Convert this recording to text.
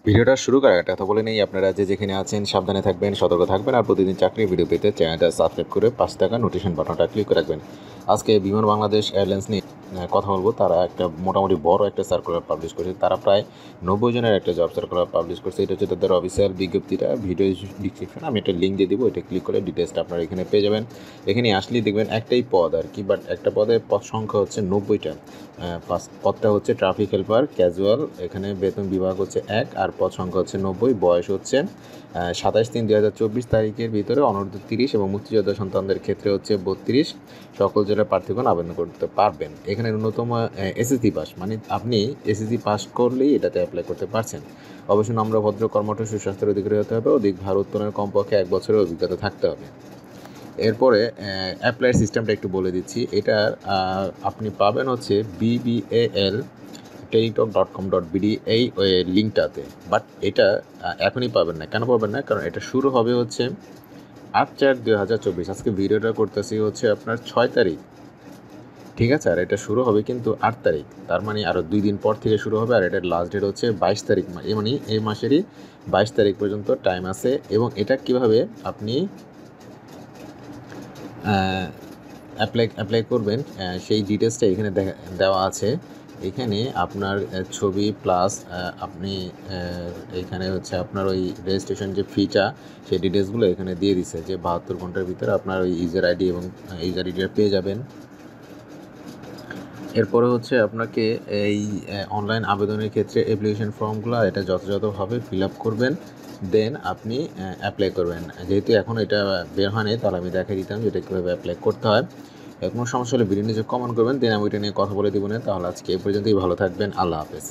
ভিডিওটা শুরু করার একটা কথা বলে নেই, আপনারা যে যেখানে আছেন সাবধানে থাকবেন, সতর্ক থাকবেন আর প্রতিদিন চাকরির ভিডিও পেতে চ্যানেলটা সাবস্ক্রাইব করে 5 টাকা নোটিফিকেশন বাটনটা ক্লিক করে রাখবেন। আজকে বিমান বাংলাদেশ এয়ারলাইন্স নিয়ে কথা বলবো। তারা একটা মোটামুটি বড় একটা সার্কুলার পাবলিশ করেছে। তারা প্রায় 90 জনের একটা জব সার্কুলার পাবলিশ করছে। এটা হচ্ছে তাদের অফিসিয়াল বিজ্ঞপ্তিটা। ভিডিও ডিসক্রিপশনে আমি একটা লিঙ্ক দিয়ে দিব, এটা ক্লিক করে ডিটেলসটা আপনারা এখানে পেয়ে যাবেন। এখানে আসলেই দেখবেন একটাই পদ আর কি, বাট একটা পদের পদ সংখ্যা হচ্ছে 90টা। পদটা হচ্ছে ট্রাফিক হেল্পার ক্যাজুয়াল। এখানে বেতন বিভাগ হচ্ছে 1 আর পদ সংখ্যা হচ্ছে 90। বয়স হচ্ছে 27/3/2024 তারিখের ভিতরে অনূর্ধ্ব 30 এবং মুক্তিযোদ্ধা সন্তানদের ক্ষেত্রে হচ্ছে 32। সকল জেলার প্রার্থীগণ আবেদন করতে পারবেন। এখানে ন্যূনতম এসএসসি পাস, মানে আপনি এসএসসি পাস করলেই এটাতে অ্যাপ্লাই করতে পারছেন। অবশ্যই নম্র ভদ্র কর্মঠ সুস্বাস্থ্যের অধিকারী হতে হবে। অধিক ভার উত্তোলনের কমপক্ষে 1 বছরের অভিজ্ঞতা থাকতে হবে। এরপরে অ্যাপ্লাইয়ের সিস্টেমটা একটু বলে দিচ্ছি। এটার আপনি পাবেন হচ্ছে bbal.teletalk.com.bd এই লিঙ্কটাতে, বাট এটা এখনই পাবেন না। কেন পাবেন না? কারণ এটা শুরু হবে হচ্ছে 8/4/2024। আজকে ভিডিওটা করতেছি হচ্ছে আপনার 6 তারিখ, ঠিক আছে? আর এটা শুরু হবে কিন্তু 8 তারিখ, তার মানে আরও 2 দিন পর থেকে শুরু হবে। আর এটার লাস্ট ডেট হচ্ছে 22 তারিখ, মানে এই মাসেরই 22 তারিখ পর্যন্ত টাইম আছে। এবং এটা কিভাবে আপনি অ্যাপ্লাই করবেন সেই ডিটেলসটা এখানে দেওয়া আছে। এখানে আপনার ছবি প্লাস আপনি এখানে হচ্ছে আপনার ওই রেজিস্ট্রেশন যে ফিটা, সেই ডিটেলসগুলো এখানে দিয়ে দিচ্ছে যে 72 ঘন্টার ভিতরে আপনার ওই ইউজার আইডি এবং ইউজার আইডিটা পেয়ে যাবেন। এরপরে হচ্ছে আপনাকে এই অনলাইন আবেদনের ক্ষেত্রে অ্যাপ্লিকেশন ফর্মগুলো এটা যথাযথভাবে ফিল আপ করবেন, দেন আপনি অ্যাপ্লাই করবেন। যেহেতু এখন এটা বের হয়নি, তাহলে আমি দেখাই দিতাম যে এটা কীভাবে অ্যাপ্লাই করতে হয়। কোনো সমস্যা হলে ভিডিও নিচে কমেন্ট করবেন, দেন আমি ওইটা নিয়ে কথা বলে দেবো না। তাহলে আজকে এই পর্যন্তই। ভালো থাকবেন। আল্লাহ হাফেজ।